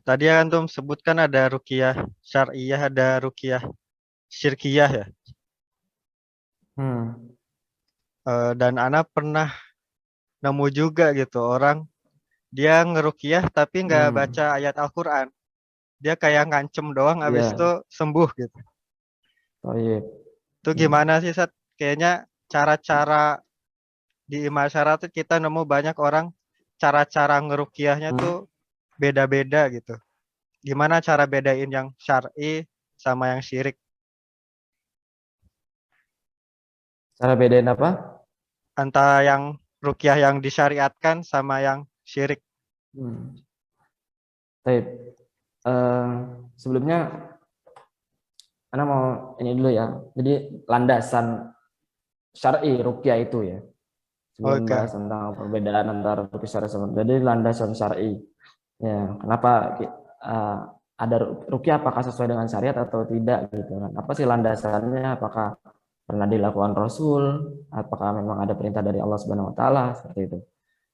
Tadi antum sebutkan ada ruqyah syar'iyah, ada ruqyah syirkiyah ya. Hmm, Dan ana pernah nemu juga gitu orang dia ngeruqyah tapi nggak baca hmm, ayat Al-Qur'an. Dia kayak ngancem doang habis itu iya, sembuh gitu. toyib. Itu Hmm, gimana sih, Sat? Kayaknya cara-cara di masyarakat kita nemu banyak orang cara-cara ngeruqyahnya tuh hmm. beda-beda gitu. Gimana cara bedain yang syar'i sama yang syirik? Cara bedain apa? Antara yang ruqyah yang disyariatkan sama yang syirik. Hmm. Toyib. Eh, Sebelumnya, Anda mau ini dulu ya. Jadi landasan syar'i ruqyah itu ya. Sebelum Oke, bahas tentang perbedaan antara ruqyah syar'i sama. Jadi landasan syar'i. Ya, kenapa eh, ada ruqyah apakah sesuai dengan syariat atau tidak gitu kan? Apa sih landasannya? Apakah pernah dilakukan Rasul? Apakah memang ada perintah dari Allah Subhanahu wa taala seperti itu?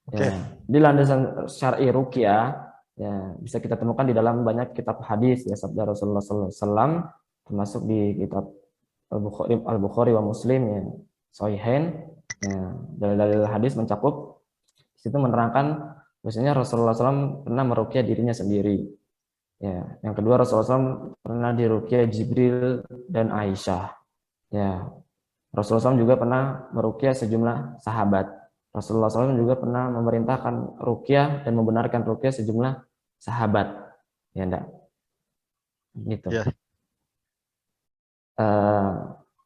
oke, Ya, di landasan syar'i ruqyah ya bisa kita temukan di dalam banyak kitab hadis ya sabda Rasulullah SAW termasuk di kitab Al-Bukhari wa Muslim ya Sahihain ya dalil-dalil hadis mencakup situ menerangkan bahwasanya Rasulullah SAW pernah meruqyah dirinya sendiri ya yang kedua Rasulullah SAW pernah diruqyah Jibril dan Aisyah ya Rasulullah SAW juga pernah meruqyah sejumlah sahabat. Rasulullah SAW juga pernah memerintahkan ruqyah dan membenarkan ruqyah sejumlah sahabat. Ya enggak? Gitu. ya, Eh,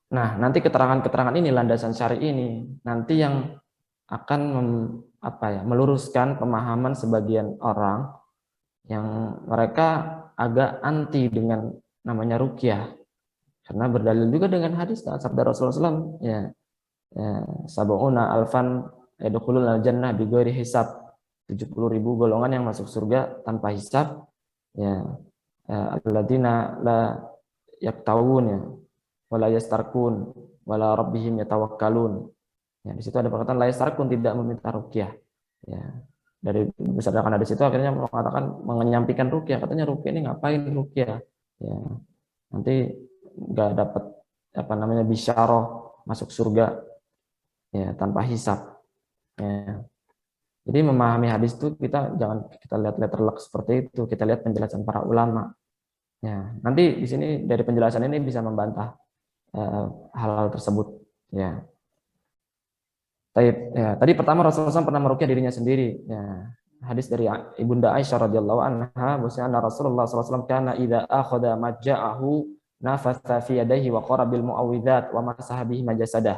nah, nanti keterangan-keterangan ini landasan syari ini nanti yang akan meluruskan pemahaman sebagian orang yang mereka agak anti dengan namanya ruqyah karena berdalil juga dengan hadis sabda Rasulullah SAW ya sab'una alfan yadkhulul jannah bighairi hisab 70.000 golongan yang masuk surga tanpa hisab ya alladzina la yaktawun ya wala yastarkun wala rabbihim yatawakkalun ya di situ ada perkataan la yastarkun tidak meminta ruqyah ya dari berdasarkan hadis itu akhirnya mengatakan menyampaikan ruqyah katanya ruqyah ini ngapain ruqyah ya nanti nggak dapat apa namanya bisyarah masuk surga ya tanpa hisab ya. Jadi memahami hadis itu kita jangan kita lihat letterlock seperti itu, kita lihat penjelasan para ulama. Ya, nanti di sini dari penjelasan ini bisa membantah hal-hal tersebut. Ya, tadi pertama Rasulullah SAW pernah meruqyah dirinya sendiri. Ya, hadis dari Ibunda Aisyah radhiyallahu anha bahwasanya Rasulullah SAW kana idza akhadha majja'ahu nafatha fi yadayhi wa qara bil muawwidzat wa masaha bihi majasadah.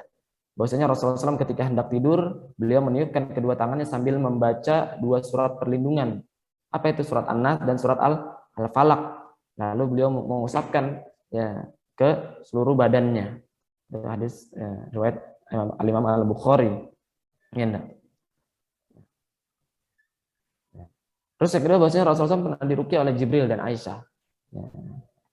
Bahwasanya Rasulullah SAW ketika hendak tidur, beliau meniupkan kedua tangannya sambil membaca dua surat perlindungan. Apa itu surat An-Nas dan surat Al-Falaq. Lalu beliau mengusapkan ya ke seluruh badannya. Itu hadis riwayat Al-Imam Al-Bukhari. Ya, terus yang kedua bahwasanya Rasulullah SAW pernah diruqyah oleh Jibril dan Aisyah. Ya.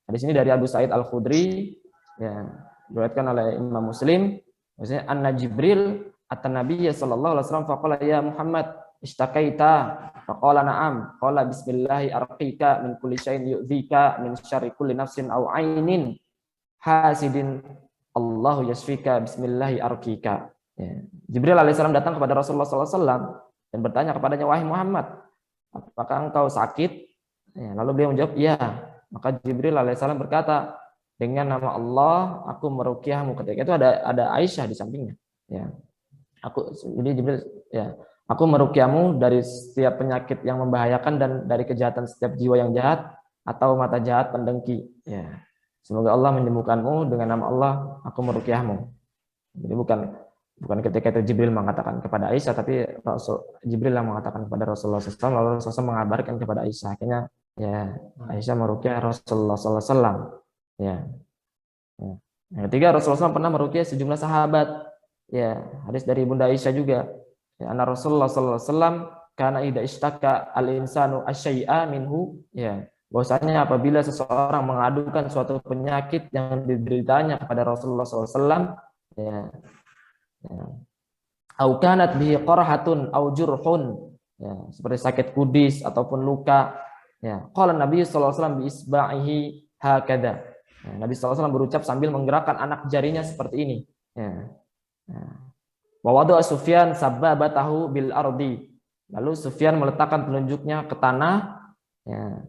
Hadis ini dari Abu Sa'id Al-Khudri, ya, diriwayatkan oleh Imam Muslim, maksudnya anna Jibril atan Nabiy sallallahu alaihi wasallam faqala ya Muhammad istaqaita faqala na'am qala bismillahi arqika min kulli syai'in yu'dzika min syarri kulli nafsin aw ainin hasidin Allahu yasfika bismillahi arqika. Ya. Jibril alaihissalam datang kepada Rasulullah sallallahu alaihi wasallam dan bertanya kepadanya, wahai Muhammad, apakah engkau sakit? Ya, lalu beliau menjawab, iya. Maka Jibril alaihissalam berkata, dengan nama Allah aku meruqyahmu. Ketika itu ada Aisyah di sampingnya. Ya, jadi Jibril ya, aku meruqyahmu dari setiap penyakit yang membahayakan dan dari kejahatan setiap jiwa yang jahat atau mata jahat pendengki. Ya, semoga Allah menyembuhkanmu dengan nama Allah. Aku meruqyahmu. Jadi bukan ketika itu Jibril mengatakan kepada Aisyah, tapi Jibril yang mengatakan kepada Rasulullah SAW, lalu Rasulullah mengabarkan kepada Aisyah. Akhirnya ya Aisyah meruqyah Rasulullah SAW. Ya. Ya. Yang ketiga Rasulullah SAW pernah meruqyah sejumlah sahabat. Ya, hadis dari Bunda Aisyah juga. Ya, anna Rasulullah SAW karena ida istaka al insanu asyai'a minhu. Ya, bahwasanya apabila seseorang mengadukan suatu penyakit yang dideritanya kepada Rasulullah SAW, ya, ya, au kanat bihi qarhatun au jurhun ya, seperti sakit kudis ataupun luka Ya, qala Nabi sallallahu alaihi wasallam bi isba'ihi hakada. Ya, Nabi sallallahu alaihi wasallam berucap sambil menggerakkan anak jarinya seperti ini. Ya. Wa wada'a Sufyan sabbabatahu bil ardi. Lalu Sufyan meletakkan telunjuknya ke tanah, ya.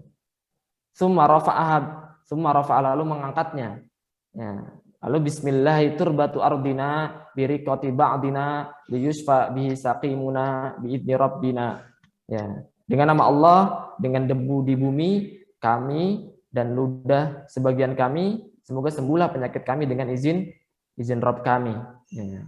Summa rafa'a lalu mengangkatnya. Ya. Lalu bismillahi turbatu ardina biriqati ba'dina liyusfa bihi saqimuna biidni rabbina. Ya. Dengan nama Allah, dengan debu di bumi kami dan ludah sebagian kami, semoga sembuhlah penyakit kami dengan izin Rabb kami. Ya.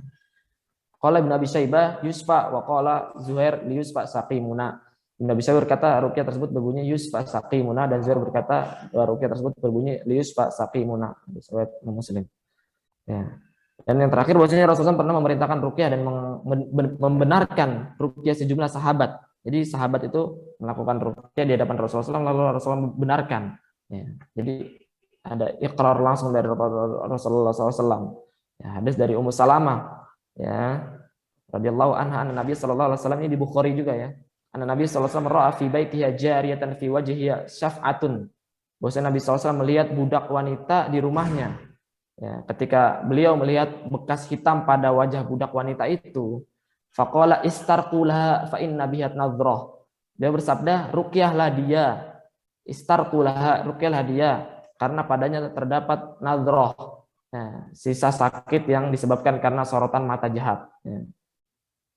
Qala Ibnu Abi Syaibah yusfa wa qala Zuhair li yusfa saqimuna. Ibnu Abi Syaibah berkata ruqyah tersebut berbunyi yusfa saqimuna, dan Zuhair berkata ruqyah tersebut berbunyi li yusfa saqimuna. Riwayat Muslim. Ya. Dan yang terakhir bahwasanya Rasulullah pernah memerintahkan ruqyah dan membenarkan ruqyah sejumlah sahabat. Jadi sahabat itu melakukan ruqyah di hadapan Rasulullah lalu Rasulullah benarkan. Ya. Jadi ada iqrar langsung dari Rasulullah SAW. Ya, hadis dari Ummu Salamah, ya, radhiyallahu anha, Nabi sallallahu alaihi wasallam, ini di Bukhari juga ya. Nabi sallallahu alaihi wasallam ra'a fi baitiha jariyatan fi wajhiha syaf'atun. Bahwasanya Nabi sallallahu alaihi wasallam melihat budak wanita di rumahnya. Ya, ketika beliau melihat bekas hitam pada wajah budak wanita itu, faqala istarqulaha fa inna bihat nadhrah. Dia bersabda, ruqyahlah dia. Istarqulaha, ruqyahlah dia karena padanya terdapat nadhrah. Nah, sisa sakit yang disebabkan karena sorotan mata jahat. Ya.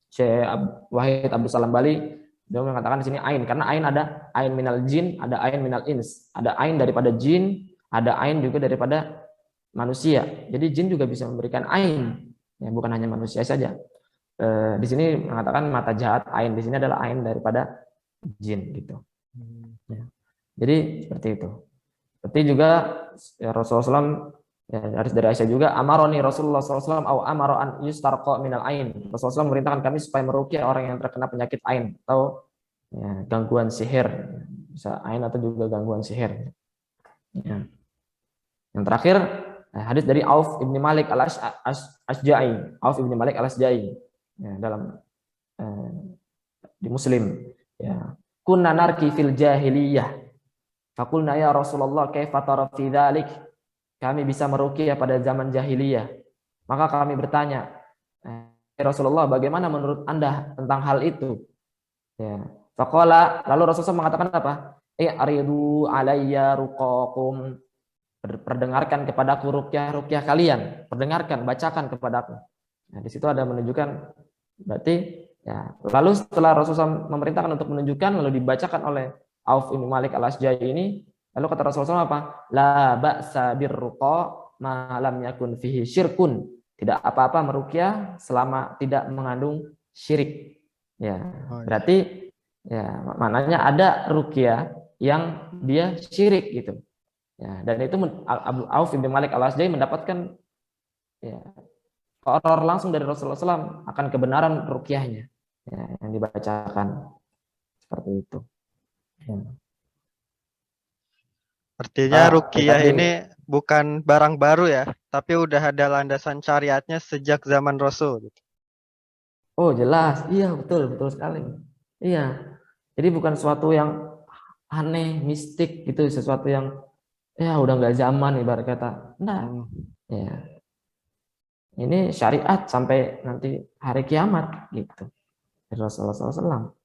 Syekh Wahid Abdul Salam Bali dia mengatakan di sini ain, karena ain ada ain minal jin, ada ain minal ins, ada ain daripada jin, ada ain juga daripada manusia. Jadi jin juga bisa memberikan ain, ya, bukan hanya manusia saja. Di sini mengatakan mata jahat ain, di sini adalah ain daripada jin gitu. Ya. Jadi seperti itu. Seperti juga ya, Rasulullah SAW, ya, dari Aisyah juga, amaroni Rasulullah SAW au amaro an yustarqa minal ain. Rasulullah SAW memerintahkan kami supaya meruqyah orang yang terkena penyakit ain atau ya, gangguan sihir, bisa ain atau juga gangguan sihir. Ya. Yang terakhir hadis dari Auf ibni Malik al-Asja'i, Auf ibni Malik al-Asja'i, ya, dalam di Muslim. Ya. Kunna narki fil jahiliyah. Faqulna ya Rasulullah kaifa tara fi dzalik? Kami bisa meruqyah pada zaman jahiliyah. Maka kami bertanya, Rasulullah, bagaimana menurut Anda tentang hal itu? Ya. Faqala, lalu Rasulullah mengatakan apa? I'ridu alayya ruqakum. Perdengarkan kepadaku ruqyah kalian. Perdengarkan, bacakan kepadaku. Nah, di situ ada menunjukkan berarti ya. Lalu setelah Rasulullah memerintahkan untuk menunjukkan, lalu dibacakan oleh Auf bin Malik al-Asja'i ini, lalu kata Rasulullah apa? La ba'sa birruqa ma lam yakun fihi syirkun. Tidak apa-apa meruqyah selama tidak mengandung syirik. Ya, berarti ya maknanya ada ruqyah yang dia syirik gitu. Ya, dan itu Auf bin Malik al-Asja'i mendapatkan ya, horor langsung dari Rasulullah SAW akan kebenaran ruqyahnya, ya, yang dibacakan seperti itu. Ya. Artinya ruqyah ini bukan barang baru ya, tapi udah ada landasan syariatnya sejak zaman Rasul. Oh jelas, iya betul sekali. Iya, jadi bukan sesuatu yang aneh, mistik gitu, sesuatu yang ya udah nggak zaman ibarat kata. Nah, ya ini syariat sampai nanti hari kiamat gitu. Rasulullah SAW.